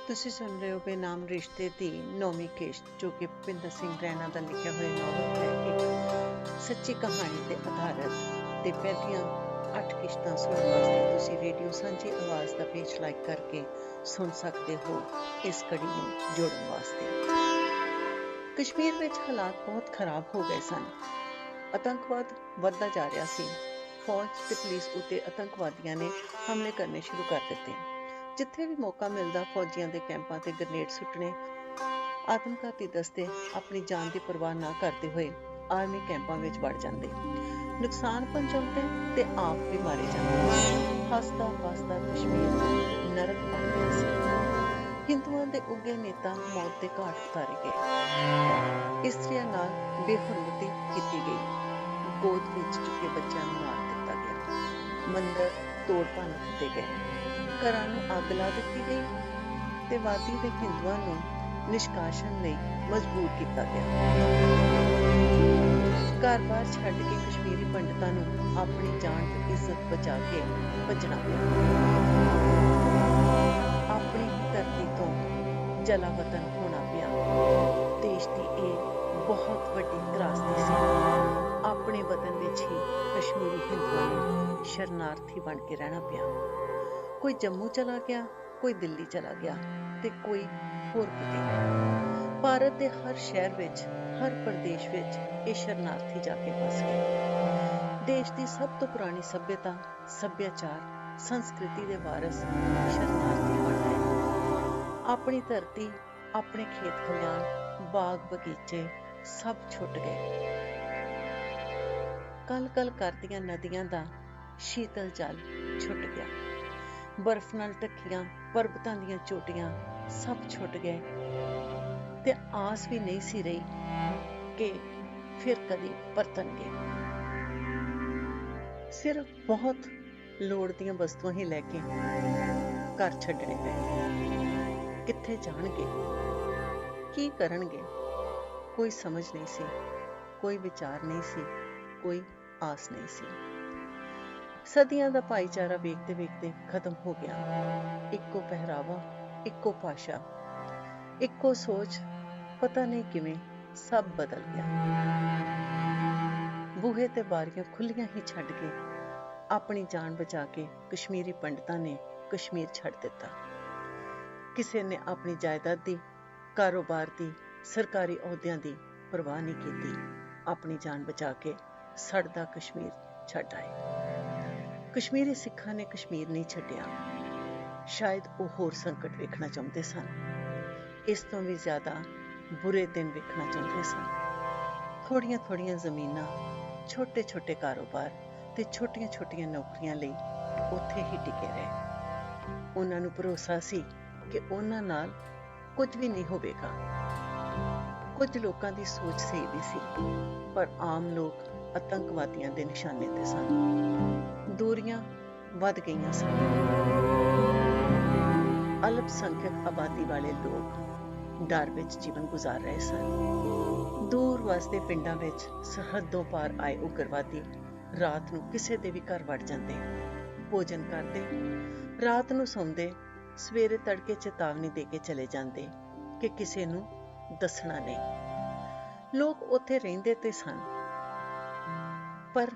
ਤੁਸੀਂ ਸੁਣ ਰਹੇ ਹੋ ਬੇਨਾਮ ਰਿਸ਼ਤੇ ਦੀ 9ਵੀਂ ਕਿਸ਼ਤ, ਜੋ ਕਿ ਭੁਪਿੰਦਰ ਸਿੰਘ ਰੈਣਾ ਦਾ ਲਿਖਿਆ ਹੋਇਆ ਨਾਵਲ ਹੈ। ਇੱਕ ਸੱਚੀ ਕਹਾਣੀ ਤੇ ਆਧਾਰਿਤ ਤੇ ਪਹਿਲੀਆਂ 8 ਕਿਸ਼ਤਾਂ ਸੁਣਨ ਵਾਸਤੇ ਤੁਸੀਂ ਰੇਡੀਓ ਸਾਂਝੀ ਆਵਾਜ਼ ਦਾ ਪੇਜ ਲਾਈਕ ਕਰਕੇ ਸੁਣ ਸਕਦੇ ਹੋ। ਇਸ ਕੜੀ ਨੂੰ ਜੋੜਨ ਵਾਸਤੇ ਕਸ਼ਮੀਰ ਵਿੱਚ ਹਾਲਾਤ ਬਹੁਤ ਖਰਾਬ ਹੋ ਗਏ ਸਨ। ਆਤੰਕਵਾਦ ਵੱਧਦਾ ਜਾ ਰਿਹਾ ਸੀ। ਫੌਜ ਤੇ ਪੁਲਿਸ ਉੱਤੇ ਆਤੰਕਵਾਦੀਆਂ ਨੇ ਹਮਲੇ ਕਰਨੇ ਸ਼ੁਰੂ ਕਰ ਦਿੱਤੇ। ਜਿੱਥੇ ਵੀ ਮੌਕਾ ਮਿਲਦਾ ਫੌਜੀਆਂ ਦੇ ਕੈਂਪਾਂ ਤੇ ਗ੍ਰਨੇਡ ਸੁੱਟਣੇ। ਆਤਮਘਾਤੀ ਦਸਤੇ ਆਪਣੀ ਜਾਨ ਦੀ ਪਰਵਾਹ ਨਾ ਕਰਦੇ ਹੋਏ ਆਰਮੀ ਕੈਂਪਾਂ ਵਿੱਚ ਵੜ ਜਾਂਦੇ, ਨੁਕਸਾਨ ਪਹੁੰਚਾਉਂਦੇ ਤੇ ਆਪ ਵੀ ਮਾਰੇ ਜਾਂਦੇ। ਹੱਸਦਾ ਵਸਦਾ ਕਸ਼ਮੀਰ ਨਰਕ ਬਣ ਗਿਆ ਸੀ। ਹਿੰਦੂਆਂ ਦੇ ਉੱਗੇ ਨੇਤਾ ਮੌਤ ਦੇ ਘਾਟ ਉਤਾਰੇ ਗਏ। ਇਸਤਰੀਆਂ ਨਾਲ ਬੇਹੁਰਮਤੀ ਕੀਤੀ ਗਈ। ਗੋਦ ਵਿੱਚ ਚੁੱਕੇ ਬੱਚਿਆਂ ਨੂੰ ਮਾਰ ਦਿੱਤਾ ਗਿਆ। ਮੰਦਰ ਤੋੜ ਭੰਨ ਦਿੱਤੇ ਗਏ। ਘਰਾਂ ਨੂੰ ਅੱਗ ਲਾ ਦਿੱਤੀ ਗਈ ਤੇ ਵਾਦੀ ਦੇ ਹਿੰਦੂਆਂ ਨੂੰ ਨਿਸ਼ਕਾਸ਼ਨ ਲਈ ਮਜਬੂਰ ਕੀਤਾ ਗਿਆ। ਘਰ-ਬਾਰ ਛੱਡ ਕੇ ਕਸ਼ਮੀਰੀ ਪੰਡਤਾਂ ਨੂੰ ਆਪਣੀ ਜਾਨ ਤੇ ਇੱਜ਼ਤ ਬਚਾ ਕੇ ਭੱਜਣਾ ਪਿਆ। ਆਪਣੀ ਧਰਤੀ ਤੋਂ ਜਲਾਵਤਨ ਹੋਣਾ ਪਿਆ। ਦੇਸ਼ ਦੀ ਇਹ ਬਹੁਤ ਵੱਡੀ ਤਰਾਸਦੀ ਸੀ। ਆਪਣੇ ਵਤਨ ਵਿੱਚ ਹੀ ਕਸ਼ਮੀਰੀ ਹਿੰਦੂਆਂ ਨੂੰ ਸ਼ਰਨਾਰਥੀ ਬਣ ਕੇ ਰਹਿਣਾ ਪਿਆ। ਕੋਈ ਜੰਮੂ ਚਲਾ ਗਿਆ, ਕੋਈ ਦਿੱਲੀ ਚਲਾ ਗਿਆ ਤੇ ਕੋਈ ਹੋਰ ਕਿਤੇ। ਭਾਰਤ ਦੇ ਹਰ ਸ਼ਹਿਰ ਵਿੱਚ, ਹਰ ਪ੍ਰਦੇਸ਼ ਵਿੱਚ ਇਹ ਸ਼ਰਨਾਰਥੀ ਜਾ ਕੇ ਫਸ ਗਏ। ਦੇਸ਼ ਦੀ ਸਭ ਤੋਂ ਪੁਰਾਣੀ ਸੱਭਿਅਤਾ, ਸੱਭਿਆਚਾਰ, ਸੰਸਕ੍ਰਿਤੀ ਦੇ ਵਾਰਸ ਸ਼ਰਨਾਰਥੀ ਬਣ ਗਏ। ਆਪਣੀ ਧਰਤੀ, ਆਪਣੇ ਖੇਤ ਖਲਿਆਣ, ਬਾਗ ਬਗੀਚੇ ਸਭ ਛੁੱਟ ਗਏ। ਕਲ-ਕਲ ਕਰਦੀਆਂ ਨਦੀਆਂ ਦਾ ਸ਼ੀਤਲ ਜਲ ਛੁੱਟ ਗਿਆ। ਬਰਫ਼ ਨਾਲ ਢੱਕੀਆਂ ਪਰਬਤਾਂ ਦੀਆਂ ਚੋਟੀਆਂ ਸਭ ਛੁੱਟ ਗਏ ਤੇ ਆਸ ਵੀ ਨਹੀਂ ਸੀ ਰਹੀ ਕਿ ਫਿਰ ਕਦੀ ਪਰਤਣਗੇ। ਸਿਰਫ ਬਹੁਤ ਲੋੜ ਦੀਆਂ ਵਸਤੂਆਂ ਹੀ ਲੈ ਕੇ ਘਰ ਛੱਡਣੇ ਪਏ। ਕਿੱਥੇ ਜਾਣਗੇ, ਕੀ ਕਰਨਗੇ? ਕੋਈ ਸਮਝ ਨਹੀਂ ਸੀ, ਕੋਈ ਵਿਚਾਰ ਨਹੀਂ ਸੀ, ਕੋਈ ਆਸ ਨਹੀਂ ਸੀ। ਸਦੀਆਂ ਦਾ ਭਾਈਚਾਰਾ ਵੇਖਦੇ ਵੇਖਦੇ ਖਤਮ ਹੋ ਗਿਆ। ਇੱਕੋ ਪਹਿਰਾਵਾ, ਇੱਕੋ ਭਾਸ਼ਾ, ਇੱਕੋ ਸੋਚ, ਪਤਾ ਨਹੀਂ ਕਿਵੇਂ ਸਭ ਬਦਲ ਗਿਆ। ਬੂਹੇ ਤੇ ਬਾਰੀਆਂ ਖੁੱਲੀਆਂ ਹੀ ਛੱਡ ਕੇ ਆਪਣੀ ਜਾਨ ਬਚਾ ਕੇ ਕਸ਼ਮੀਰੀ ਪੰਡਤਾਂ ਨੇ ਕਸ਼ਮੀਰ ਛੱਡ ਦਿੱਤਾ। ਕਿਸੇ ਨੇ ਆਪਣੀ ਜਾਇਦਾਦ ਦੀ, ਕਾਰੋਬਾਰ ਦੀ, ਸਰਕਾਰੀ ਅਹੁਦਿਆਂ ਦੀ ਪਰਵਾਹ ਨਹੀਂ ਕੀਤੀ। ਆਪਣੀ ਜਾਨ ਬਚਾ ਕੇ ਸੜਦਾ ਕਸ਼ਮੀਰ ਛੱਡ ਆਏ। ਕਸ਼ਮੀਰੀ ਸਿੱਖਾਂ ਨੇ ਕਸ਼ਮੀਰ ਨਹੀਂ ਛੱਡਿਆ। ਸ਼ਾਇਦ ਉਹ ਹੋਰ ਸੰਕਟ ਵੇਖਣਾ ਚਾਹੁੰਦੇ ਸਨ। ਇਸ ਤੋਂ ਵੀ ਜ਼ਿਆਦਾ ਬੁਰੇ ਦਿਨ ਵੇਖਣਾ ਚਾਹੁੰਦੇ ਸਨ। ਥੋੜੀਆਂ-ਥੋੜੀਆਂ ਜ਼ਮੀਨਾਂ, ਛੋਟੇ-ਛੋਟੇ ਕਾਰੋਬਾਰ ਤੇ ਛੋਟੀਆਂ-ਛੋਟੀਆਂ ਨੌਕਰੀਆਂ ਲਈ ਉੱਥੇ ਹੀ ਟਿਕੇ ਰਹੇ। ਉਹਨਾਂ ਨੂੰ ਭਰੋਸਾ ਸੀ ਕਿ ਉਹਨਾਂ ਨਾਲ ਕੁਝ ਵੀ ਨਹੀਂ ਹੋਵੇਗਾ। ਕੁਝ ਲੋਕਾਂ ਦੀ ਸੋਚ ਸਹੀ ਵੀ ਸੀ, ਪਰ ਆਮ ਲੋਕ ਆਤੰਕਵਾਦੀਆਂ ਦੇ ਨਿਸ਼ਾਨੇ ਤੇ ਸਨ। ਦੂਰੀਆਂ ਵੱਧ ਗਈਆਂ ਸਨ। ਅਲਪ ਸੰਖਿਅਕ ਆਬਾਦੀ ਵਾਲੇ ਲੋਕ ਡਰ ਵਿੱਚ ਜੀਵਨ ਗੁਜ਼ਾਰ ਰਹੇ ਸਨ। ਦੂਰ ਵਸਦੇ ਪਿੰਡਾਂ ਵਿੱਚ ਸਰਹੱਦੋਂ ਪਾਰ ਆਏ ਉਗਰਵਾਦੀ ਰਾਤ ਨੂੰ ਕਿਸੇ ਦੇ ਵੀ ਘਰ ਵੜ ਜਾਂਦੇ, ਭੋਜਨ ਕਰਦੇ, ਰਾਤ ਨੂੰ ਸੌਂਦੇ, ਸਵੇਰੇ ਤੜਕੇ ਚੇਤਾਵਨੀ ਦੇ ਕੇ ਚਲੇ ਜਾਂਦੇ ਕਿ ਕਿਸੇ ਨੂੰ ਦੱਸਣਾ ਨਹੀਂ। ਲੋਕ ਉੱਥੇ ਰਹਿੰਦੇ ਤੇ ਸਨ, ਪਰ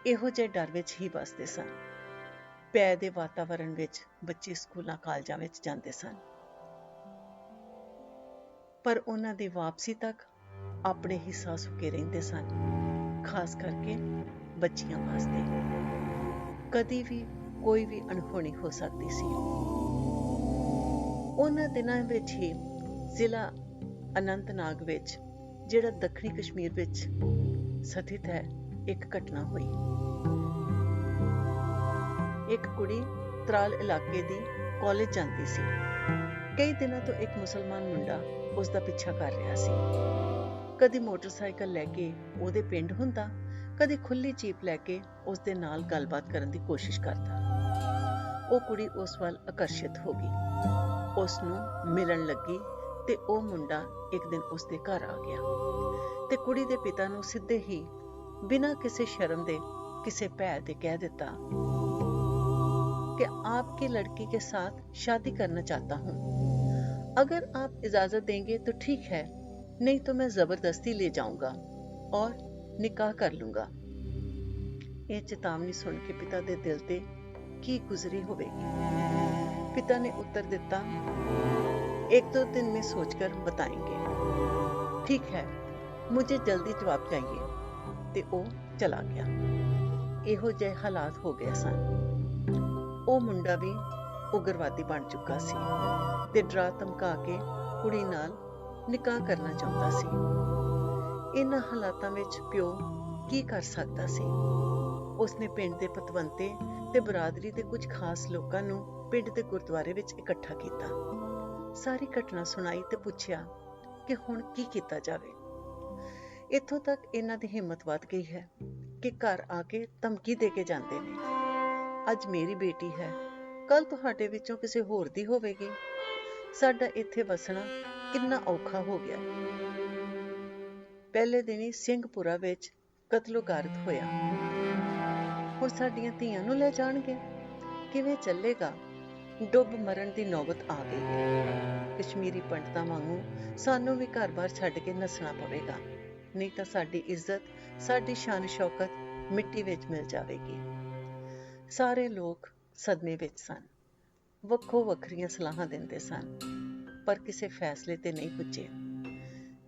ਇਹੋ ਜਿਹੇ ਡਰ ਵਿੱਚ ਹੀ ਵੱਸਦੇ ਸਨ। ਭੈ ਦੇ ਵਾਤਾਵਰਣ ਵਿੱਚ ਬੱਚੇ ਸਕੂਲਾਂ ਕਾਲਜਾਂ ਵਿੱਚ ਜਾਂਦੇ ਸਨ, ਪਰ ਉਹਨਾਂ ਦੀ ਵਾਪਸੀ ਤੱਕ ਆਪਣੇ ਹੀ ਸਾਹ ਸੁੱਕੇ ਰਹਿੰਦੇ ਸਨ, ਖਾਸ ਕਰਕੇ ਬੱਚੀਆਂ ਵਾਸਤੇ। ਕਦੀ ਵੀ ਕੋਈ ਵੀ ਅਣਹੋਣੀ ਹੋ ਸਕਦੀ ਸੀ। ਉਹਨਾਂ ਦਿਨਾਂ ਵਿੱਚ ਹੀ ਜ਼ਿਲ੍ਹਾ ਅਨੰਤਨਾਗ ਵਿੱਚ, ਜਿਹੜਾ ਦੱਖਣੀ ਕਸ਼ਮੀਰ ਵਿੱਚ ਸਥਿਤ ਹੈ, ਇੱਕ ਘਟਨਾ ਹੋਈ। ਇੱਕ ਕੁੜੀ ਤਰਾਲ ਇਲਾਕੇ ਦੀ ਕਾਲਜ ਜਾਂਦੀ ਸੀ। ਕਈ ਦਿਨਾਂ ਤੋਂ ਇੱਕ ਮੁਸਲਮਾਨ ਮੁੰਡਾ ਉਸ ਦਾ ਪਿੱਛਾ ਕਰ ਰਿਹਾ ਸੀ। ਕਦੀ ਮੋਟਰਸਾਈਕਲ ਲੈ ਕੇ ਉਹਦੇ ਪਿੰਡ ਹੁੰਦਾ, ਕਦੀ ਖੁੱਲੀ ਜੀਪ ਲੈ ਕੇ ਉਸ ਦੇ ਨਾਲ ਗੱਲਬਾਤ ਕਰਨ ਦੀ ਕੋਸ਼ਿਸ਼ ਕਰਦਾ। ਉਹ ਕੁੜੀ ਉਸ ਵੱਲ ਆਕਰਸ਼ਿਤ ਹੋ ਗਈ, ਉਸ ਨੂੰ ਮਿਲਣ ਲੱਗੀ ਤੇ ਉਹ ਮੁੰਡਾ ਇੱਕ ਦਿਨ ਉਸ ਦੇ ਘਰ ਆ ਗਿਆ ਤੇ ਕੁੜੀ ਦੇ ਪਿਤਾ ਨੂੰ ਸਿੱਧੇ ਹੀ ਬਿਨਾਂ ਕਿਸੇ ਸ਼ਰਮ ਦੇ, ਕਿਸੇ ਭੈ ਦੇ ਕਹਿ ਦਿੱਤਾ कि आपकी लड़की के साथ शादी करना चाहता हूँ। अगर आप इजाजत देंगे तो ठीक है, नहीं तो मैं जबरदस्ती ले जाऊंगा और निकाह कर लूंगा। ਇਹ ਚੇਤਾਵਨੀ ਸੁਣ ਕੇ ਪਿਤਾ ਦੇ ਦਿਲ ਤੇ ਕੀ ਗੁਜ਼ਰੀ ਹੋਵੇਗੀ। पिता ने उत्तर दिता, 1-2 दिन में सोचकर बताएंगे। ठीक है, मुझे जल्दी जवाब चाहिए। ते ओ चला गया। ਇਹੋ ਜਿਹੇ ਹਾਲਾਤ ਹੋ ਗਏ ਸਨ। ਉਹ ਮੁੰਡਾ ਵੀ ਉਗਰਵਾਦੀ ਬਣ ਚੁੱਕਾ ਸੀ ਤੇ ਡਰਾ ਧਮਕਾ ਕੇ ਕੁੜੀ ਨਾਲ ਨਿਕਾਹ ਕਰਨਾ ਚਾਹੁੰਦਾ ਸੀ। ਇਹਨਾਂ ਹਾਲਾਤਾਂ ਵਿੱਚ ਪਿਓ ਕੀ ਕਰ ਸਕਦਾ ਸੀ? ਉਸਨੇ ਪਿੰਡ ਦੇ ਪਤਵੰਤੇ ਤੇ ਬਰਾਦਰੀ ਦੇ ਕੁਝ ਖਾਸ ਲੋਕਾਂ ਨੂੰ ਪਿੰਡ ਦੇ ਗੁਰਦੁਆਰੇ ਵਿੱਚ ਇਕੱਠਾ ਕੀਤਾ। ਸਾਰੀ ਘਟਨਾ ਸੁਣਾਈ ਤੇ ਪੁੱਛਿਆ ਕਿ ਹੁਣ ਕੀ ਕੀਤਾ ਜਾਵੇ। ਇੱਥੋਂ ਤੱਕ ਇਹਨਾਂ ਦੀ ਹਿੰਮਤ ਵੱਧ ਗਈ ਹੈ ਕਿ ਘਰ ਆ ਕੇ ਧਮਕੀ ਦੇ ਕੇ ਜਾਂਦੇ ਨੇ, ਅੱਜ ਮੇਰੀ ਬੇਟੀ ਹੈ, ਕੱਲ ਤੁਹਾਡੇ ਵਿੱਚੋਂ ਕਿਸੇ ਹੋਰ ਦੀ ਹੋਵੇਗੀ। ਸਾਡਾ ਇੱਥੇ ਵਸਣਾ ਕਿੰਨਾ ਔਖਾ ਹੋ ਗਿਆ। ਪਹਿਲੇ ਦਿਨ ਹੀ ਸਿੰਘਪੁਰਾ ਵਿੱਚ ਕਤਲੋਗਾਰਤ ਹੋਇਆ। ਹੁਣ ਸਾਡੀਆਂ ਧੀਆਂ ਨੂੰ ਲੈ ਜਾਣਗੇ, ਕਿਵੇਂ ਚੱਲੇਗਾ? ਡੁੱਬ ਮਰਨ ਦੀ ਨੌਬਤ ਆ ਗਈ ਹੈ। ਕਸ਼ਮੀਰੀ ਪੰਡਤਾਂ ਵਾਂਗੂ ਸਾਨੂੰ ਵੀ ਘਰ-ਬਾਰ ਛੱਡ ਕੇ ਨੱਸਣਾ ਪਵੇਗਾ, ਨਹੀਂ ਤਾਂ ਸਾਡੀ ਇੱਜ਼ਤ, ਸਾਡੀ ਸ਼ਾਨ ਸ਼ੌਕਤ ਮਿੱਟੀ ਵਿੱਚ ਮਿਲ ਜਾਵੇਗੀ। ਸਾਰੇ ਲੋਕ ਸਦਮੇ ਵਿੱਚ ਸਨ, ਵੱਖੋ ਵੱਖਰੀਆਂ ਸਲਾਹਾਂ ਦਿੰਦੇ ਸਨ, ਪਰ ਕਿਸੇ ਫੈਸਲੇ ਤੇ ਨਹੀਂ ਪੁੱਜੇ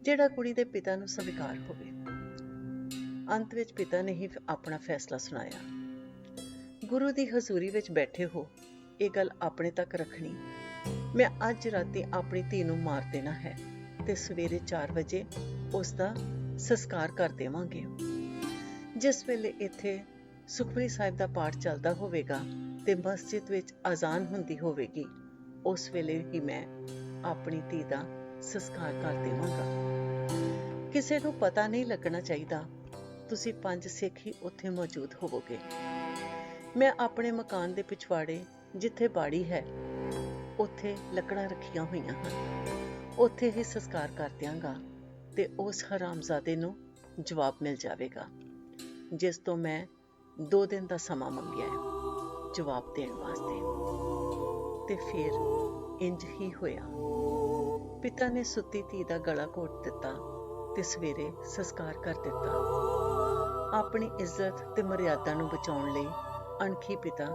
ਜਿਹੜਾ ਕੁੜੀ ਦੇ ਪਿਤਾ ਨੂੰ ਸਵੀਕਾਰ ਹੋਵੇ। ਅੰਤ ਵਿੱਚ ਪਿਤਾ ਨੇ ਹੀ ਆਪਣਾ ਫੈਸਲਾ ਸੁਣਾਇਆ। ਗੁਰੂ ਦੀ ਹਜ਼ੂਰੀ ਵਿੱਚ ਬੈਠੇ ਹੋ, ਇਹ ਗੱਲ ਆਪਣੇ ਤੱਕ ਰੱਖਣੀ। ਮੈਂ ਅੱਜ ਰਾਤੀ ਆਪਣੀ ਧੀ ਨੂੰ ਮਾਰ ਦੇਣਾ ਹੈ ਤੇ ਸਵੇਰੇ 4 ਵਜੇ ਉਸ ਦਾ ਸੰਸਕਾਰ ਕਰ ਦੇਵਾਂਗੇ। ਜਿਸ ਵੇਲੇ ਇੱਥੇ ਸੁਖਮਨੀ ਸਾਹਿਬ ਦਾ ਪਾਠ ਚੱਲਦਾ ਹੋਵੇਗਾ ਤੇ ਮਸਜਿਦ ਵਿੱਚ ਅਜ਼ਾਨ ਹੁੰਦੀ ਹੋਵੇਗੀ, ਉਸ ਵੇਲੇ ਹੀ ਮੈਂ ਆਪਣੀ ਧੀ ਦਾ ਸੰਸਕਾਰ ਕਰ ਦੇਵਾਂਗਾ। ਕਿਸੇ ਨੂੰ ਪਤਾ ਨਹੀਂ ਲੱਗਣਾ ਚਾਹੀਦਾ। ਤੁਸੀਂ 5 ਸਿੱਖ ਹੀ ਉੱਥੇ ਮੌਜੂਦ ਹੋਵੋਗੇ। ਮੈਂ ਆਪਣੇ ਮਕਾਨ ਦੇ ਪਿਛਵਾੜੇ ਜਿੱਥੇ ਬਾੜੀ ਹੈ, ਉੱਥੇ ਲੱਕੜਾਂ ਰੱਖੀਆਂ ਹੋਈਆਂ ਹਨ, ਉੱਥੇ ਹੀ ਸੰਸਕਾਰ ਕਰ ਦਿਆਂਗਾ ਤੇ ਉਸ ਹਰਾਮਜ਼ਾਦੇ ਨੂੰ ਜਵਾਬ ਮਿਲ ਜਾਵੇਗਾ ਜਿਸ ਤੋਂ ਮੈਂ 2 ਦਿਨ ਦਾ ਸਮਾਂ ਮੰਗਿਆ ਹੈ ਜਵਾਬ ਦੇਣ ਵਾਸਤੇ। ਤੇ ਫਿਰ ਇੰਜ ਹੀ ਹੋਇਆ। ਪਿਤਾ ਨੇ ਸੁੱਤੀ ਧੀ ਦਾ ਗਲਾ ਘੋਟ ਦਿੱਤਾ ਤੇ ਸਵੇਰੇ ਸੰਸਕਾਰ ਕਰ ਦਿੱਤਾ। ਆਪਣੀ ਇੱਜ਼ਤ ਤੇ ਮਰਿਆਦਾ ਨੂੰ ਬਚਾਉਣ ਲਈ ਅਣਖੀ ਪਿਤਾ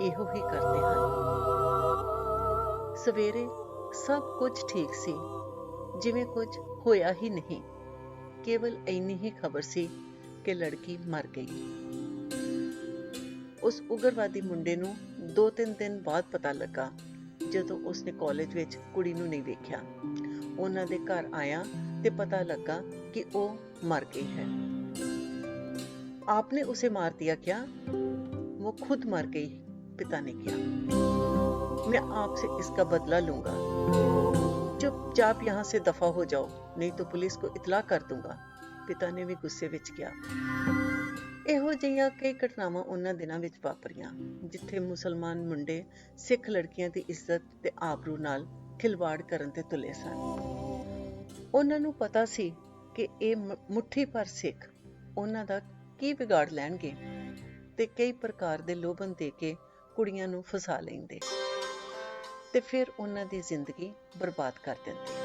ਇਹੋ ਹੀ ਕਰਦੇ ਹਨ। ਸਵੇਰੇ ਸਭ ਕੁਝ ਠੀਕ ਸੀ, ਜਿਵੇਂ ਕੁਝ ਹੋਇਆ ਹੀ ਨਹੀਂ। ਕੇਵਲ ਇੰਨੀ ਹੀ ਖਬਰ ਸੀ ਕਿ ਲੜਕੀ ਮਰ ਗਈ। ਉਸ ਉਗਰਵਾਦੀ ਮੁੰਡੇ ਨੂੰ 2-3 ਦਿਨ ਬਾਅਦ ਪਤਾ ਲੱਗਾ, ਜਦੋਂ ਉਸਨੇ ਕਾਲਜ ਵਿੱਚ ਕੁੜੀ ਨੂੰ ਨਹੀਂ ਵੇਖਿਆ। ਉਹਨਾਂ ਦੇ ਘਰ ਆਇਆ ਤੇ ਪਤਾ ਲੱਗਾ कि वो मर गई है। आपने उसे मार दिया क्या? वो खुद मर गई, पिता ने किया। मैं आपसे इसका बदला लूंगा। चुपचाप यहाँ से दफा हो जाओ, नहीं तो पुलिस को इतला कर दूंगा, पिता ने भी गुस्से विच किया। ਇਹੋ ਜਿਹੀਆਂ ਕਈ ਘਟਨਾਵਾਂ ਉਹਨਾਂ ਦਿਨਾਂ ਵਿੱਚ ਵਾਪਰੀਆਂ ਜਿੱਥੇ ਮੁਸਲਮਾਨ ਮੁੰਡੇ ਸਿੱਖ ਲੜਕੀਆਂ ਦੀ ਇੱਜ਼ਤ ਤੇ ਆਬਰੂ ਨਾਲ ਖਿਲਵਾੜ ਕਰਨ ਤੇ ਤੁਲੇ ਸਨ। ਉਹਨਾਂ ਨੂੰ ਪਤਾ ਸੀ ਕਿ ਇਹ ਮੁੱਠੀ ਭਰ ਸਿੱਖ ਉਹਨਾਂ ਦਾ ਕੀ ਵਿਗਾੜ ਲੈਣਗੇ ਤੇ ਕਈ ਪ੍ਰਕਾਰ ਦੇ ਲੋਭਨ ਦੇ ਕੇ ਕੁੜੀਆਂ ਨੂੰ ਫਸਾ ਲੈਂਦੇ ਤੇ ਫਿਰ ਉਹਨਾਂ ਦੀ ਜ਼ਿੰਦਗੀ ਬਰਬਾਦ ਕਰ ਦਿੰਦੇ।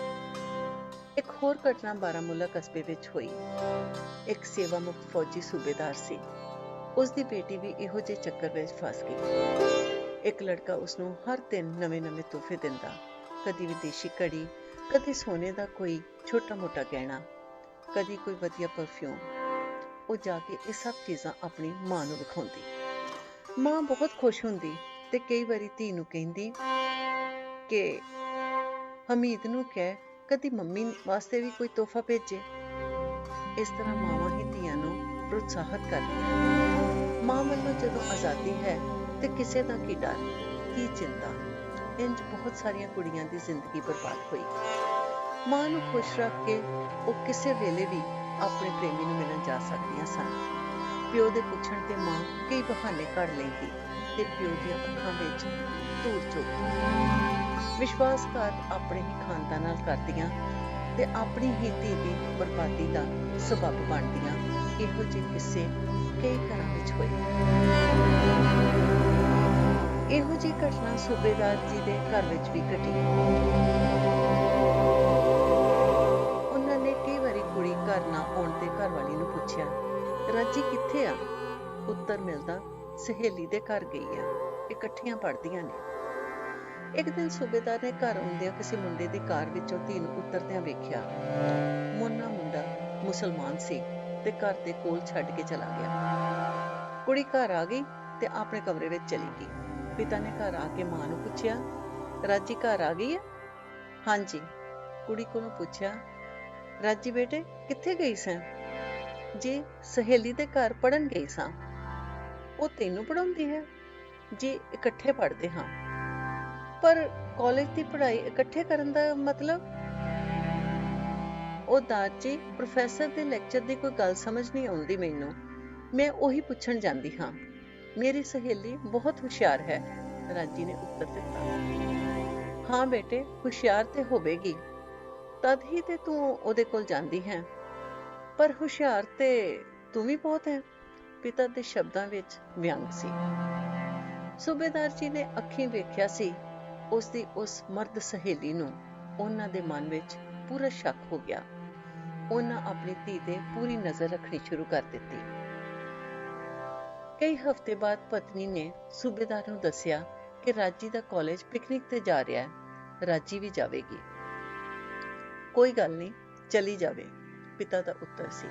ਇੱਕ ਹੋਰ ਘਟਨਾ ਬਾਰਾਮੂਲਾ ਕਸਬੇ ਵਿੱਚ ਹੋਈ। ਇੱਕ ਸੇਵਾ ਮੁਕਤ ਫੌਜੀ ਸੂਬੇਦਾਰ ਸੀ। ਉਸ ਦੀ ਬੇਟੀ ਵੀ ਇਹੋ ਜਿਹੇ ਚੱਕਰ ਵਿੱਚ ਫਸ ਗਈ। ਇੱਕ ਲੜਕਾ ਉਸਨੂੰ ਹਰ ਦਿਨ ਨਵੇਂ-ਨਵੇਂ ਤੋਹਫੇ ਦਿੰਦਾ, ਕਦੀ ਵਿਦੇਸ਼ੀ ਘੜੀ, ਕਦੀ ਸੋਨੇ ਦਾ ਕੋਈ ਛੋਟਾ-ਮੋਟਾ ਗਹਿਣਾ, ਕਦੀ ਕੋਈ ਵਧੀਆ ਪਰਫਿਊਮ। ਉਹ ਜਾ ਕੇ ਇਹ ਸਭ ਚੀਜ਼ਾਂ ਆਪਣੀ ਮਾਂ ਨੂੰ ਵਿਖਾਉਂਦੀ। ਮਾਂ ਬਹੁਤ ਖੁਸ਼ ਹੁੰਦੀ ਤੇ ਕਈ ਵਾਰੀ ਧੀ ਨੂੰ ਕਹਿੰਦੀ ਕਿ ਹਮੀਦ ਨੂੰ ਕਹਿ ਕਦੀ ਮੰਮੀ ਵਾਸਤੇ ਵੀ ਕੋਈ ਤੋਹਫਾ ਭੇਜੇ। ਇਸ ਤਰ੍ਹਾਂ ਮਾਵਾਂ ਹੀ ਧੀਆਂ ਨੂੰ ਪ੍ਰੋਤਸਾਹਿਤ ਕਰਦੀਆਂ। ਮਾਂ ਵੱਲੋਂ ਜਦੋਂ ਆਜ਼ਾਦੀ ਹੈ ਤੇ ਕਿਸੇ ਦਾ ਕੀ ਡਰ, ਕੀ ਚਿੰਤਾ। ਇੰਜ ਬਹੁਤ ਸਾਰੀਆਂ ਕੁੜੀਆਂ ਦੀ ਜ਼ਿੰਦਗੀ ਬਰਬਾਦ ਹੋਈ। ਮਾਂ ਨੂੰ ਖੁਸ਼ ਰੱਖ ਕੇ ਉਹ ਕਿਸੇ ਵੇਲੇ ਵੀ ਆਪਣੇ ਪ੍ਰੇਮੀ ਨੂੰ ਮਿਲਣ ਜਾ ਸਕਦੀਆਂ ਸਨ। ਪਿਓ ਦੇ ਪੁੱਛਣ ਤੇ ਮਾਂ ਕਈ ਬਹਾਨੇ ਕੱਢ ਲੈਂਦੀ ਤੇ ਪਿਓ ਦੀਆਂ ਅੱਖਾਂ ਵਿੱਚ ਧੂੜ ਚੁੱਕਦੀ। ਵਿਸ਼ਵਾਸਘਾਤ ਆਪਣੇ ਹੀ ਖਾਨਦਾਨ ਨਾਲ ਕਰਦੀਆਂ ਤੇ ਆਪਣੀ ਹੀ ਧੀ ਦੀ ਬਰਬਾਦੀ ਦਾ ਸਬੱਬ ਬਣਦੀਆਂ। ਇਹੋ ਜਿਹੇ ਕਿੱਸੇ ਕਈ ਘਰਾਂ ਵਿੱਚ ਹੋਏ। ਇਹੋ ਜਿਹੀ ਘਟਨਾ ਸੂਬੇਦਾਰ ਜੀ ਦੇ ਘਰ ਵਿੱਚ ਵੀ ਘਟੀ। ਘਰ ਨਾ ਆਉਣ ਤੇ ਘਰਵਾਲੀ ਨੂੰ ਪੁੱਛਿਆ, ਰਾਜੀ ਕਿੱਥੇ ਆ? ਉੱਤਰ ਮਿਲਦਾ, ਸਹੇਲੀ ਦੇ ਘਰ ਗਈ ਆ, ਇਕੱਠੀਆਂ ਪੜ੍ਹਦੀਆਂ ਨੇ। ਇੱਕ ਦਿਨ ਸੂਬੇਦਾਰ ਨੇ ਘਰ ਆਉਂਦਿਆਂ ਕਿਸੇ ਮੁੰਡੇ ਦੀ ਕਾਰ ਵਿੱਚੋਂ ਧੀ ਨੂੰ ਉਤਰਦਿਆਂ ਵੇਖਿਆ। ਮੋਨਾ ਮੁੰਡਾ ਮੁਸਲਮਾਨ ਸੀ ਤੇ ਘਰ ਦੇ ਕੋਲ ਛੱਡ ਕੇ ਚਲਾ ਗਿਆ। ਕੁੜੀ ਘਰ ਆ ਗਈ ਤੇ ਆਪਣੇ ਕਮਰੇ ਵਿੱਚ ਚਲੀ ਗਈ। ਪਿਤਾ ਨੇ ਘਰ ਆ ਕੇ ਮਾਂ ਨੂੰ ਪੁੱਛਿਆ, ਰਾਜੀ ਘਰ ਆ ਗਈ ਹੈ? ਹਾਂਜੀ। ਕੁੜੀ ਕੋਲੋਂ ਪੁੱਛਿਆ, ਰਾਜੀ ਬੇਟੇ ਕਿੱਥੇ ਗਈ ਸਾਂ? ਜੀ ਸਹੇਲੀ ਦੇ ਘਰ ਪੜ੍ਹਨ ਗਈ ਸਾਂ। ਉਹ ਤੈਨੂੰ ਪੜ੍ਹਾਉਂਦੀ ਹੈ? ਜੀ ਇਕੱਠੇ ਪੜ੍ਹਦੇ ਹਾਂ। ਪਰ ਕਾਲਜ ਦੀ ਪੜ੍ਹਾਈ ਇਕੱਠੇ ਕਰਨ ਦਾ ਮਤਲਬ? ਉਹ ਦਾਜੀ ਪ੍ਰੋਫੈਸਰ ਦੇ ਲੈਕਚਰ ਦੀ ਕੋਈ ਗੱਲ ਸਮਝ ਨਹੀਂ ਆਉਂਦੀ ਮੈਨੂੰ। ਮੈਂ ਉਹੀ ਪੁੱਛਣ ਜਾਂਦੀ ਹਾਂ। ਮੇਰੀ ਸਹੇਲੀ ਬਹੁਤ ਹੁਸ਼ਿਆਰ ਹੈ, ਰਾਜੀ ਨੇ ਉੱਤਰ ਦਿੱਤਾ। ਹਾਂ ਬੇਟੇ, ਹੁਸ਼ਿਆਰ ਤੇ ਹੋਵੇਗੀ, ਤਦ ਹੀ ਤੇ ਤੂੰ ਉਹਦੇ ਕੋਲ ਜਾਂਦੀ ਹੈ। ਪਰ ਹੁਸ਼ਿਆਰ ਤੇ ਤੂੰ ਵੀ ਬਹੁਤ ਹੈ। ਪਿਤਾ ਦੇ ਸ਼ਬਦਾਂ ਵਿੱਚ ਵਿਅੰਗ ਸੀ। ਸੂਬੇਦਾਰ ਜੀ ਨੇ ਅੱਖੀਂ ਵੇਖਿਆ ਸੀ ਉਸਦੀ ਉਸ ਮਰਦ ਸਹੇਲੀ ਨੂੰ। ਉਹਨਾਂ ਦੇ ਮਨ ਵਿੱਚ ਪੂਰਾ ਸ਼ੱਕ ਹੋ ਗਿਆ। ਉਹਨਾਂ ਆਪਣੀ ਧੀ ਤੇ ਪੂਰੀ ਨਜ਼ਰ ਰੱਖਣੀ ਸ਼ੁਰੂ ਕਰ ਦਿੱਤੀ। ਕਈ ਹਫ਼ਤੇ ਬਾਅਦ ਪਤਨੀ ਨੇ ਸੂਬੇਦਾਰ ਨੂੰ ਦੱਸਿਆ ਕਿ ਰਾਜੀ ਦਾ ਕਾਲਜ ਪਿਕਨਿਕ ਤੇ ਜਾ ਰਿਹਾ ਹੈ, ਰਾਜੀ ਵੀ ਜਾਵੇਗੀ। ਕੋਈ ਗੱਲ ਨਹੀਂ, ਚਲੀ ਜਾਵੇ, ਪਿਤਾ ਦਾ ਉੱਤਰ ਸੀ।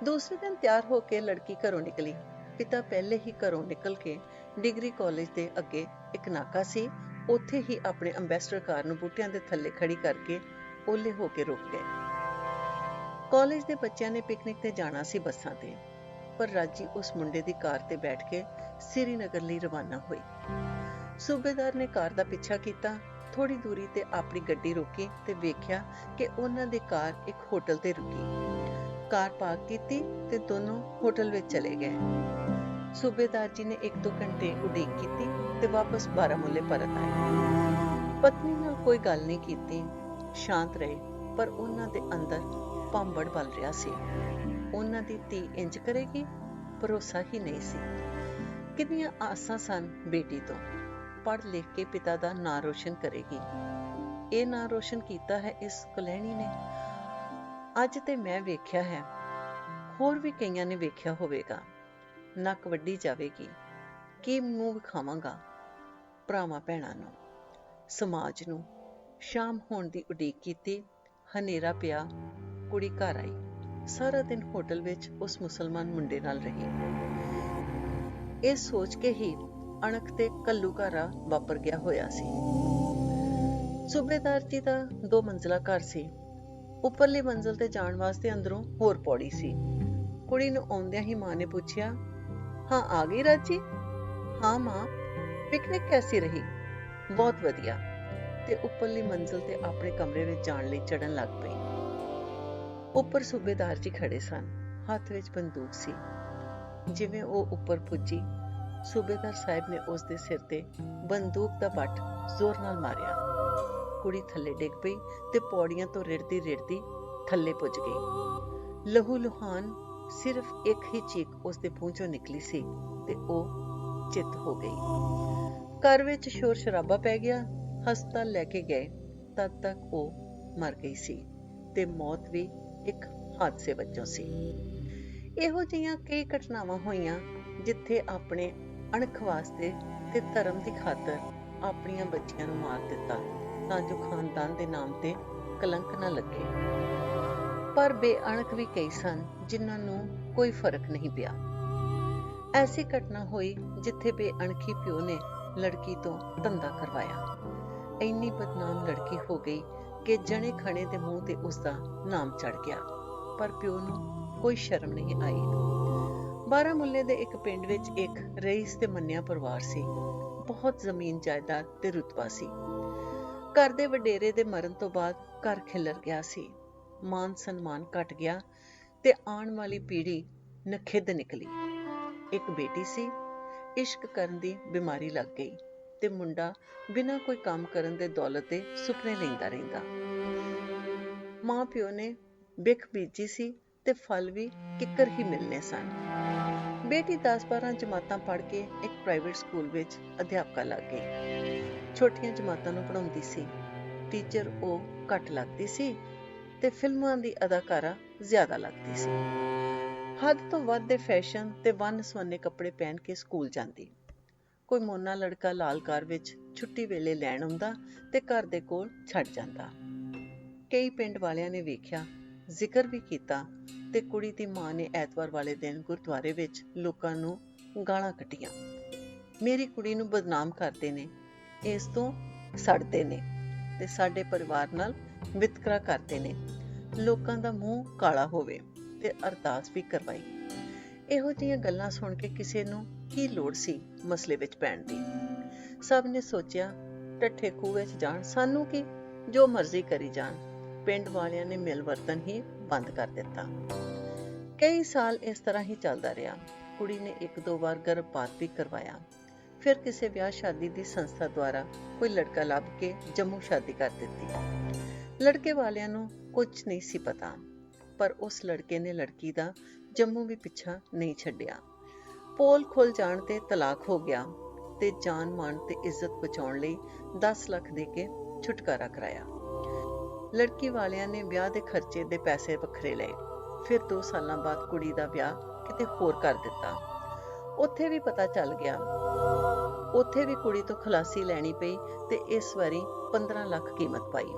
ਦੂਸਰੇ ਦਿਨ ਤਿਆਰ ਹੋ ਕੇ ਲੜਕੀ ਘਰੋਂ ਨਿਕਲੀ। ਪਿਤਾ ਪਹਿਲੇ ਹੀ ਘਰੋਂ ਨਿਕਲ ਕੇ ਡਿਗਰੀ ਕਾਲਜ ਦੇ ਅੱਗੇ ਇੱਕ ਨਾਕਾ ਸੀ, ਉੱਥੇ ਹੀ ਆਪਣੇ ਅੰਬੈਸਡਰ ਕਾਰ ਨੂੰ ਬੂਟਿਆਂ ਦੇ ਥੱਲੇ ਖੜੀ ਕਰਕੇ ਓਲੇ ਹੋ ਕੇ ਰੁਕ ਗਏ। ਕਾਲਜ ਦੇ ਬੱਚਿਆਂ ਨੇ ਪਿਕਨਿਕ ਤੇ ਜਾਣਾ ਸੀ ਬੱਸਾਂ ਤੇ, ਪਰ ਰਾਜੀ ਉਸ ਮੁੰਡੇ ਦੀ ਕਾਰ ਤੇ ਬੈਠ ਕੇ ਸ੍ਰੀਨਗਰ ਲਈ ਰਵਾਨਾ ਹੋਈ। ਸੂਬੇਦਾਰ ਨੇ ਕਾਰ ਦਾ ਪਿੱਛਾ ਕੀਤਾ। ਥੋੜੀ ਦੂਰੀ ਤੇ ਆਪਣੀ ਗੱਡੀ ਰੋਕੀ ਤੇ ਵੇਖਿਆ ਕਿ ਉਹਨਾਂ ਦੀ ਕਾਰ ਇੱਕ ਹੋਟਲ ਤੇ ਰੁਕੀ। ਕਾਰ ਪਾਰਕ ਕੀਤੀ ਤੇ ਦੋਨੋਂ ਹੋਟਲ ਵਿੱਚ ਚਲੇ ਗਏ। ਸੂਬੇਦਾਰ ਜੀ ਨੇ 1-2 ਘੰਟੇ ਉਡੀਕ ਕੀਤੀ ਤੇ ਵਾਪਸ ਬਾਰਾਮੂਲੇ ਪਰਤ ਆਏ। ਪਤਨੀ ਨਾਲ ਕੋਈ ਗੱਲ ਨਹੀਂ ਕੀਤੀ, ਸ਼ਾਂਤ ਰਹੇ, ਪਰ ਉਹਨਾਂ ਦੇ ਅੰਦਰ ਭਾਂਬੜ ਬਲ ਰਿਹਾ ਸੀ। ਉਹਨਾਂ ਦੀ ਧੀ ਇੰਜ ਕਰੇਗੀ, ਭਰੋਸਾ ਹੀ ਨਹੀਂ ਸੀ। ਕਿੰਨੀਆਂ ਆਸਾਂ ਸਨ ਬੇਟੀ ਤੋਂ, ਪੜ੍ਹ ਲਿਖ ਕੇ ਪਿਤਾ ਦਾ ਨਾਂ ਰੋਸ਼ਨ ਕਰੇਗੀ। ਇਹ ਨਾਂ ਰੋਸ਼ਨ ਕੀਤਾ ਹੈ ਇਸ ਕੁਲੈਣੀ ਨੇ। ਅੱਜ ਤੇ ਮੈਂ ਵੇਖਿਆ ਹੈ, ਹੋਰ ਵੀ ਕਈਆਂ ਨੇ ਵੇਖਿਆ ਹੋਵੇਗਾ। ਨੱਕ ਵੱਢੀ ਜਾਵੇਗੀ। ਕੀ ਮੂੰਹ ਵਿਖਾਵਾਂਗਾ ਭਰਾਵਾਂ ਭੈਣਾਂ ਨੂੰ, ਸਮਾਜ ਨੂੰ। ਸ਼ਾਮ ਹੋਣ ਦੀ ਉਡੀਕ ਕੀਤੀ। ਹਨੇਰਾ ਪਿਆ। ਕੁੜੀ ਘਰ ਆਈ। ਸਾਰਾ ਦਿਨ ਹੋਟਲ ਵਿੱਚ ਉਸ ਮੁਸਲਮਾਨ ਮੁੰਡੇ ਨਾਲ ਰਹੀ। ਇਹ ਸੋਚ ਕੇ ਹੀ ਅਣਖ ਤੇ ਘੱਲੂਘਾਰਾ ਵਾਪਰ ਗਿਆ ਹੋਇਆ ਸੀ। ਸੂਬੇਦਾਰ ਜੀ ਦਾ 2 ਮੰਜ਼ਲਾ ਘਰ ਸੀ। ਉੱਪਰਲੀ ਮੰਜ਼ਲ ਤੇ ਜਾਣ ਵਾਸਤੇ ਅੰਦਰੋਂ ਹੋਰ ਪੌੜੀ ਸੀ। ਕੁੜੀ ਨੂੰ ਆਉਂਦਿਆਂ ਹੀ ਮਾਂ ਨੇ ਪੁੱਛਿਆ, ਹਾਂ ਆ ਗਈ ਰਾਜੀ? ਹਾਂ ਮਾਂ। ਪਿਕਨਿਕ ਕੈਸੀ ਰਹੀ? ਬਹੁਤ ਵਧੀਆ। ਤੇ ਉੱਪਰਲੀ ਮੰਜ਼ਲ ਤੇ ਆਪਣੇ ਕਮਰੇ ਵਿੱਚ ਜਾਣ ਲਈ ਚੜ੍ਹਨ ਲੱਗ ਪਈ। ਉੱਪਰ ਸੂਬੇਦਾਰ ਜੀ ਖੜੇ ਸਨ, ਹੱਥ ਵਿੱਚ ਬੰਦੂਕ ਸੀ। ਜਿਵੇਂ ਉਹ ਉੱਪਰ ਪੁੱਜੀ, ਸੂਬੇਦਾਰ ਸਾਹਿਬ ਨੇ ਉਸ ਦੇ ਸਿਰ ਤੇ ਬੰਦੂਕ ਦਾ ਬੱਟ ਜ਼ੋਰ ਨਾਲ ਮਾਰਿਆ। ਕੁੜੀ ਥੱਲੇ ਡਿੱਗ ਪਈ ਤੇ ਪੌੜੀਆਂ ਤੋਂ ਰਿੜਦੀ ਥੱਲੇ ਪੁੱਜ ਗਈ। ਲਹੂ ਲੁਹਾਨ ਸਿਰਫ ਇੱਕ ਹੀ ਚੀਕ ਉਸ ਦੇ ਮੂੰਹ ਚੋਂ ਨਿਕਲੀ ਸੀ ਤੇ ਉਹ ਚਿੱਤ ਹੋ ਗਈ। ਘਰ ਵਿੱਚ ਸ਼ੋਰ ਸ਼ਰਾਬਾ ਪੈ ਗਿਆ। ਹਸਪਤਾਲ ਲੈ ਕੇ ਗਏ, ਤਦ ਤੱਕ ਉਹ ਮਰ ਗਈ ਸੀ ਤੇ ਮੌਤ ਵੀ ਇੱਕ ਹਾਦਸੇ ਵਜੋਂ ਸੀ। ਇਹੋ ਜਿਹੀਆਂ ਕਈ ਘਟਨਾਵਾਂ ਹੋਈਆਂ ਜਿੱਥੇ ਆਪਣੇ ਅਣਖ ਵਾਸਤੇ ਤੇ ਧਰਮ ਦੀ ਖਾਤਰ ਆਪਣੀਆਂ ਬੱਚੀਆਂ ਨੂੰ ਮਾਰ ਦਿੱਤਾ ਤਾਂ ਜੋ ਖਾਨਦਾਨ ਦੇ ਨਾਮ ਤੇ ਕਲੰਕ ਨਾ ਲੱਗੇ। ਪਰ ਬੇਅਣਖ ਵੀ ਕਈ ਸਨ ਜਿਨ੍ਹਾਂ ਨੂੰ ਕੋਈ ਫਰਕ ਨਹੀਂ ਪਿਆ। ਐਸੀ ਘਟਨਾ ਹੋਈ ਜਿੱਥੇ ਬੇਅਣਖੀ ਪਿਓ ਨੇ ਲੜਕੀ ਤੋਂ ਧੰਦਾ ਕਰਵਾਇਆ। ਇੰਨੀ ਬਦਨਾਮ ਲੜਕੀ ਹੋ ਗਈ ਕਿ ਜਣੇ ਖਣੇ ਦੇ ਮੂੰਹ ਤੇ ਉਸਦਾ ਨਾਮ ਚੜ ਗਿਆ, ਪਰ ਪਿਓ ਨੂੰ ਕੋਈ ਸ਼ਰਮ ਨਹੀਂ ਆਈ। ਬਾਰਾਮੂਲੇ ਦੇ ਇੱਕ ਪਿੰਡ ਵਿੱਚ ਇੱਕ ਰਈਸ ਤੇ ਮੰਨਿਆ ਪਰਿਵਾਰ ਸੀ। ਬਹੁਤ ਜ਼ਮੀਨ ਜਾਇਦਾਦ ਤੇ ਰੁਤਬਾ ਸੀ। ਘਰ ਦੇ ਵਡੇਰੇ ਦੇ ਮਰਨ ਤੋਂ ਬਾਅਦ ਘਰ ਖਿਲਰ ਗਿਆ ਸੀ। ਮਾਨ ਸਨਮਾਨ ਘਟ ਗਿਆ ਤੇ ਆਉਣ ਵਾਲੀ ਪੀੜ੍ਹੀ ਨਖਿੱਧ ਨਿਕਲੀ। ਇੱਕ ਬੇਟੀ ਸੀ। ਇਸ਼ਕ ਕਰਨ ਦੀ ਬਿਮਾਰੀ ਲੱਗ ਗਈ ਤੇ ਮੁੰਡਾ ਬਿਨਾਂ ਕੋਈ ਕੰਮ ਕਰਨ ਦੇ ਦੌਲਤ ਦੇ ਸੁਪਨੇ ਲੈਂਦਾ ਰਹਿੰਦਾ। ਮਾਂ ਪਿਓ ਨੇ ਬਿਖ ਬੀਜੀ ਸੀ ਤੇ ਫਲ ਵੀ ਕਿੱਕਰ ਹੀ ਮਿਲਨੇ ਸਨ। ਬੇਟੀ 10-12 ਜਮਾਤਾਂ ਪੜ੍ਹ ਕੇ ਇੱਕ ਪ੍ਰਾਈਵੇਟ ਸਕੂਲ ਵਿੱਚ ਅਧਿਆਪਕਾ ਲੱਗ ਗਈ। ਛੋਟੀਆਂ ਜਮਾਤਾਂ ਨੂੰ ਪੜ੍ਹਾਉਂਦੀ ਸੀ। ਟੀਚਰ ਉਹ ਘੱਟ ਲੱਗਦੀ ਸੀ ਤੇ ਫਿਲਮਾਂ ਦੀ ਅਦਾਕਾਰਾ ਜ਼ਿਆਦਾ ਲੱਗਦੀ ਸੀ। ਹੱਦ ਤੋਂ ਵੱਧ ਦੇ ਫੈਸ਼ਨ ਤੇ ਵੰਨ-ਸੁਵੰਨੇ ਕੱਪੜੇ ਪਹਿਨ ਕੇ ਸਕੂਲ ਜਾਂਦੀ। ਕੋਈ ਮੋਨਾ ਲੜਕਾ ਲਾਲ ਕਾਰ ਵਿੱਚ ਛੁੱਟੀ ਵੇਲੇ ਲੈਣ ਆਉਂਦਾ ਤੇ ਘਰ ਦੇ ਕੋਲ ਛੱਡ ਜਾਂਦਾ। ਕਈ ਪਿੰਡ ਵਾਲਿਆਂ ਨੇ ਵੇਖਿਆ, ਜ਼ਿਕਰ ਵੀ ਕੀਤਾ ਤੇ ਕੁੜੀ ਦੀ ਮਾਂ ਨੇ ਐਤਵਾਰ ਵਾਲੇ ਦਿਨ ਗੁਰਦੁਆਰੇ ਵਿੱਚ ਲੋਕਾਂ ਨੂੰ ਗਾਲਾਂ ਕੱਢੀਆਂ। ਮੇਰੀ ਕੁੜੀ ਨੂੰ ਬਦਨਾਮ ਕਰਦੇ ਨੇ, ਇਸ ਤੋਂ ਸੜਦੇ ਨੇ ਤੇ ਸਾਡੇ ਪਰਿਵਾਰ ਨਾਲ ਵਿਤਕਰਾ ਕਰਦੇ ਨੇ। ਲੋਕਾਂ ਦਾ ਮੂੰਹ ਕਾਲਾ ਹੋਵੇ ਤੇ ਅਰਦਾਸ ਵੀ ਕਰਵਾਈ। ਇਹੋ ਜਿਹੀਆਂ ਗੱਲਾਂ ਸੁਣ ਕੇ ਕਿਸੇ ਨੂੰ ਕੀ ਲੋੜ ਸੀ ਮਸਲੇ ਵਿੱਚ ਪੈਣ ਦੀ। ਸਭ ਨੇ ਸੋਚਿਆ, ਢੱਠੇ ਖੂਹ ਵਿੱਚ ਜਾਣ, ਸਾਨੂੰ ਕੀ, ਜੋ ਮਰਜ਼ੀ ਕਰੀ ਜਾਣ। ਪਿੰਡ ਵਾਲਿਆਂ ਨੇ ਮਿਲਵਰਤਨ ਹੀ ਬੰਦ ਕਰ ਦਿੱਤਾ। ਕਈ ਸਾਲ ਇਸ ਤਰ੍ਹਾਂ ਹੀ ਚੱਲਦਾ ਰਿਹਾ। ਕੁੜੀ ਨੇ 1-2 ਵਾਰ ਗਰਭਪਾਤ ਵੀ ਕਰਵਾਇਆ। ਫਿਰ ਕਿਸੇ ਵਿਆਹ ਸ਼ਾਦੀ ਦੀ ਸੰਸਥਾ ਦੁਆਰਾ ਕੋਈ ਲੜਕਾ ਲੱਭ ਕੇ ਜੰਮੂ ਸ਼ਾਦੀ ਕਰ ਦਿੱਤੀ। ਲੜਕੇ ਵਾਲਿਆਂ ਨੂੰ ਕੁਝ ਨਹੀਂ ਸੀ ਪਤਾ, ਪਰ ਉਸ ਲੜਕੇ ਨੇ ਲੜਕੀ ਦਾ ਜੰਮੂ ਵੀ ਪਿੱਛਾ ਨਹੀਂ ਛੱਡਿਆ। ਪੋਲ ਖੁੱਲ ਜਾਣ ਤੇ ਤਲਾਕ ਹੋ ਗਿਆ ਤੇ ਜਾਨ ਮਾਨ ਤੇ ਇੱਜ਼ਤ ਬਚਾਉਣ ਲਈ 10 ਲੱਖ ਦੇ ਕੇ ਛੁਟਕਾਰਾ ਕਰਾਇਆ। ਲੜਕੀ ਵਾਲਿਆਂ ਨੇ ਵਿਆਹ ਦੇ ਖਰਚੇ ਦੇ ਪੈਸੇ ਵੱਖਰੇ ਲਏ। ਫਿਰ 2 ਸਾਲਾਂ ਬਾਅਦ ਕੁੜੀ ਦਾ ਵਿਆਹ ਕਿਤੇ ਹੋਰ ਕਰ ਦਿੱਤਾ। ਉੱਥੇ ਵੀ ਪਤਾ ਚੱਲ ਗਿਆ। ਉੱਥੇ ਵੀ ਕੁੜੀ ਤੋਂ ਖਲਾਸੀ ਲੈਣੀ ਪਈ ਤੇ ਇਸ ਵਾਰੀ 15 ਲੱਖ ਕੀਮਤ ਪਾਈ।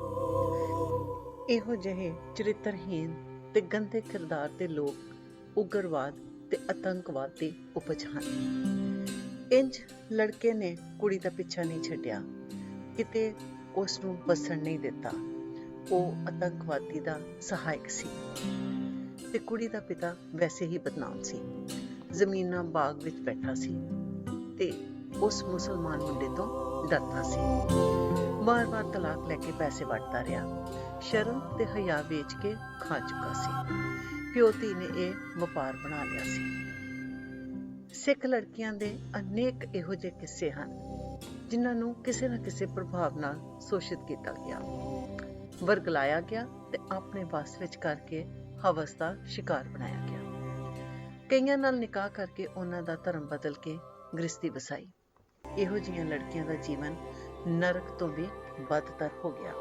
ਇਹੋ ਜਿਹੇ ਚਰਿੱਤਰਹੀਨ ਤੇ ਗੰਦੇ ਕਿਰਦਾਰ ਦੇ ਲੋਕ ਉਗਰਵਾਦ ਤੇ ਆਤੰਕਵਾਦ ਦੀ ਉਪਜ ਹਨ। ਇੰਜ ਲੜਕੇ ਨੇ ਕੁੜੀ ਦਾ ਪਿੱਛਾ ਨਹੀਂ ਛੱਡਿਆ, ਕਿਤੇ ਉਸ ਨੂੰ ਵਸਣ ਨਹੀਂ ਦਿੱਤਾ। ਉਹ ਆਤੰਕਵਾਦੀ ਦਾ ਸਹਾਇਕ ਸੀ ਤੇ ਕੁੜੀ ਦਾ ਪਿਤਾ ਵੈਸੇ ਹੀ ਬਦਨਾਮ ਸੀ। ਜ਼ਮੀਨਾਂ ਬਾਗ ਵਿੱਚ ਬੈਠਾ ਸੀ ਤੇ ਉਸ ਮੁਸਲਮਾਨ ਮੁੰਡੇ ਤੋਂ ਡਰਦਾ ਸੀ। ਵਾਰ-ਵਾਰ ਤਲਾਕ ਲੈ ਕੇ ਪੈਸੇ ਵਟਦਾ ਰਿਹਾ। ਸ਼ਰਮ ਤੇ ਹਯਾ ਵੇਚ ਕੇ ਖਾ ਚੁੱਕਾ ਸੀ। ਪਿਓ ਧੀ ਨੇ ਇਹ ਵਪਾਰ ਬਣਾ ਲਿਆ ਸੀ। ਸਿੱਖ ਲੜਕੀਆਂ ਦੇ ਅਨੇਕ ਇਹੋ ਜਿਹੇ ਕਿੱਸੇ ਹਨ ਜਿਨ੍ਹਾਂ ਨੂੰ ਕਿਸੇ ਨਾ ਕਿਸੇ ਪ੍ਰਭਾਵ ਨਾਲ ਸ਼ੋਸ਼ਿਤ ਕੀਤਾ ਗਿਆ, ਵਰਗਲਾਇਆ ਗਿਆ ਤੇ ਆਪਣੇ ਵੱਸ ਵਿੱਚ ਕਰਕੇ ਹਵਸ ਦਾ ਸ਼ਿਕਾਰ ਬਣਾਇਆ ਗਿਆ। ਕਈਆਂ ਨਾਲ ਨਿਕਾਹ ਕਰਕੇ ਉਹਨਾਂ ਦਾ ਧਰਮ ਬਦਲ ਕੇ ਗ੍ਰਸਤੀ ਵਸਾਈ। ਇਹੋ ਜਿਹੀਆਂ ਲੜਕੀਆਂ ਦਾ ਜੀਵਨ ਨਰਕ ਤੋਂ ਵੀ ਬਦਤਰ ਹੋ ਗਿਆ।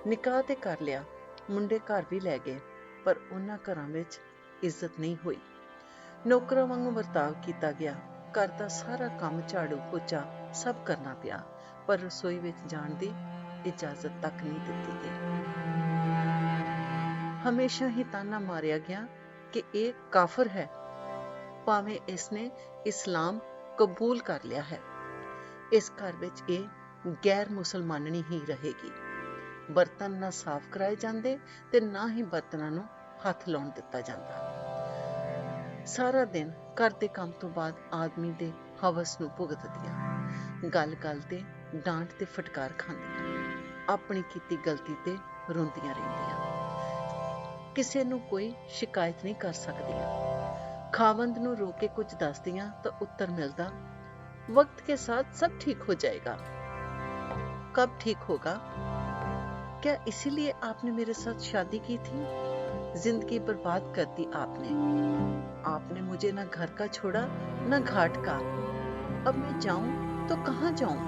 ਨਿਕਾਹ ਤੇ ਕਰ ਲਿਆ, ਮੁੰਡੇ ਘਰ ਵੀ ਲੈ ਗਏ, ਪਰ ਉਹਨਾਂ ਘਰਾਂ ਵਿੱਚ ਇੱਜ਼ਤ ਨਹੀਂ ਹੋਈ। ਨੌਕਰਾਂ ਵਾਂਗੂ ਵਰਤਾਵ ਕੀਤਾ ਗਿਆ। ਘਰ ਦਾ ਸਾਰਾ ਕੰਮ, ਝਾੜੂ ਪੋਚਾ ਸਭ ਕਰਨਾ ਪਿਆ, ਪਰ ਰਸੋਈ ਵਿੱਚ ਜਾਣ ਦੀ ਇਜਾਜ਼ਤ ਤੱਕ ਨਹੀਂ ਦਿੱਤੀ ਗਈ। ਹਮੇਸ਼ਾ ਹੀ ਤਾਨਾ ਮਾਰਿਆ ਗਿਆ ਕਿ ਇਹ ਕਾਫਰ ਹੈ, ਭਾਵੇਂ ਇਸਨੇ ਇਸਲਾਮ ਕਬੂਲ ਕਰ ਲਿਆ ਹੈ। ਇਸ ਘਰ ਵਿੱਚ ਇਹ ਗੈਰ ਮੁਸਲਮਾਨਣੀ ਹੀ ਰਹੇਗੀ। ਬਰਤਨ ਨਾ ਸਾਫ਼ ਕਰਾਏ ਜਾਂਦੇ ਤੇ ਨਾ ਹੀ ਬਰਤਨਾਂ ਨੂੰ ਹੱਥ ਲਾਉਣ ਦਿੱਤਾ ਜਾਂਦਾ। ਸਾਰਾ ਦਿਨ ਘਰ ਦੇ ਕੰਮ ਤੋਂ ਬਾਅਦ ਆਦਮੀ ਦੇ ਹਵਸ ਨੂੰ ਭੁਗਤਦੀਆਂ, ਗੱਲ-ਗੱਲ ਤੇ ਡਾਂਟ ਤੇ ਫਟਕਾਰ ਖਾਂਦੀਆਂ, ਆਪਣੀ ਕੀਤੀ ਗਲਤੀ ਤੇ ਰੋਂਦੀਆਂ ਰਹਿੰਦੀਆਂ। ਕਿਸੇ ਨੂੰ ਕੋਈ ਸ਼ਿਕਾਇਤ ਨਹੀਂ ਕਰ ਸਕਦੀਆਂ। ਖਾਵੰਦ ਨੂੰ ਰੋ ਕੇ ਕੁਝ ਦੱਸਦੀਆਂ ਤਾਂ ਉੱਤਰ ਮਿਲਦਾ, वक्त के साथ सब ठीक हो जाएगा। कब ठीक होगा? क्या इसीलिए आपने मेरे साथ शादी की थी? जिंदगी बर्बाद कर दी आपने। आपने मुझे ना घर का छोड़ा ना घाट का। अब मैं जाऊं तो कहाँ जाऊं?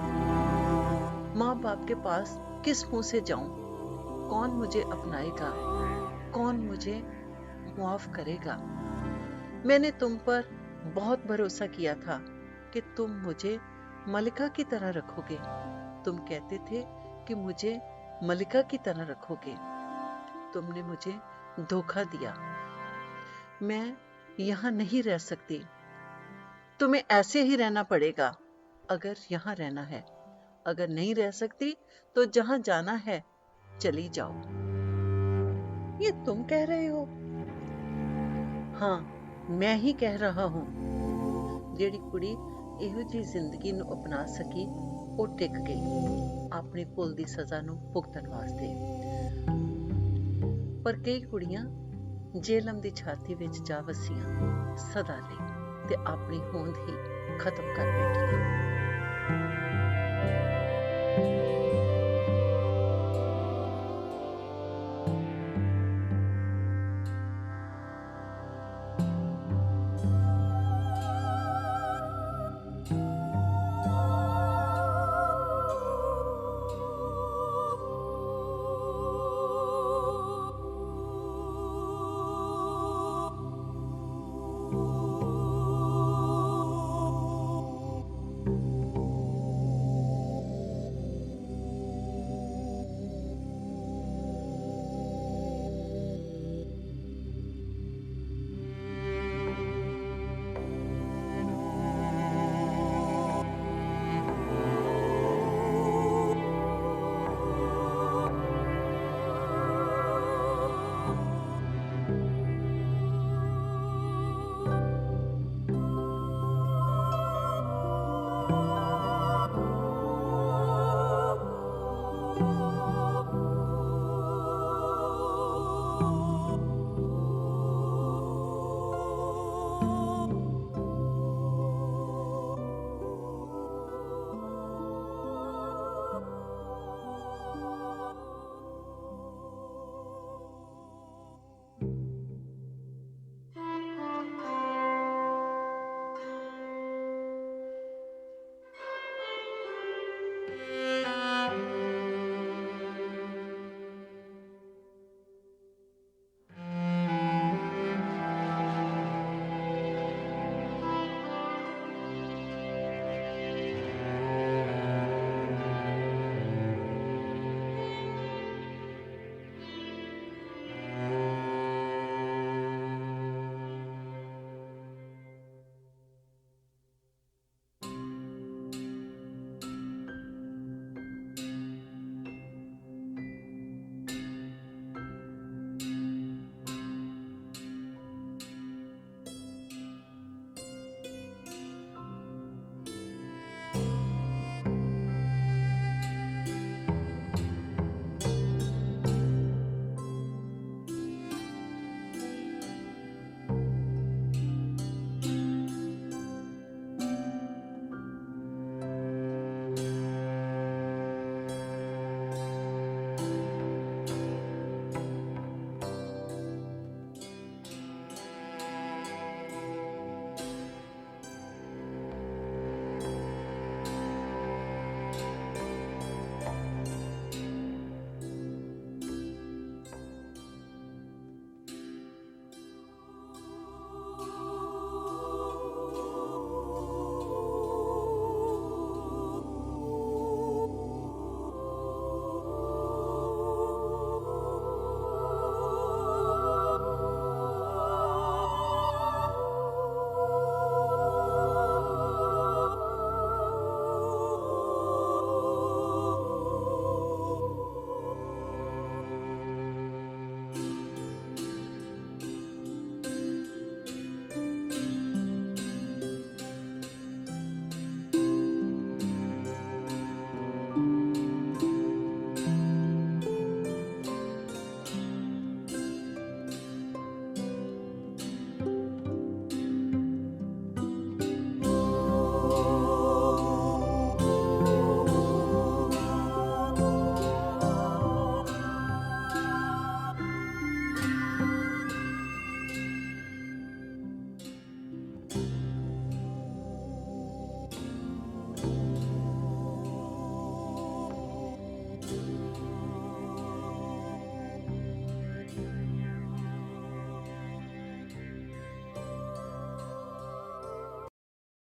माँ बाप के पास किस मुंह से जाऊं? कौन मुझे अपनाएगा? कौन मुझे मुआफ करेगा? मैंने तुम पर बहुत भरोसा किया था कि तुम मुझे मलिका की तरह रखोगे। तुम कहते थे कि मुझे मलिका की तरह रखोगे। तुमने मुझे धोखा दिया। मैं यहाँ नहीं रह सकती। तुम्हें ऐसे ही रहना पड़ेगा अगर यहाँ रहना है। अगर नहीं रह सकती तो जहाँ जाना है चली जाओ। ये तुम कह रहे हो? हाँ, मैं ही कह रहा हूँ। ਜਿਹੜੀ ਕੁੜੀ ਇਹੋ ਜਿਹੀ ਜ਼ਿੰਦਗੀ ਨੂੰ ਅਪਣਾ ਸਕੀ, ਉਹ ਟਿਕ ਗਈ ਆਪਣੀ ਭੁੱਲ ਦੀ ਸਜ਼ਾ ਨੂੰ ਭੁਗਤਣ ਵਾਸਤੇ। ਪਰ ਕਈ ਕੁੜੀਆਂ ਜੇਲਮ ਦੀ ਛਾਤੀ ਵਿੱਚ ਜਾ ਵਸੀਆਂ ਸਦਾ ਲਈ ਤੇ ਆਪਣੀ ਹੋਂਦ ਹੀ ਖਤਮ ਕਰ ਬੈਠੀਆਂ।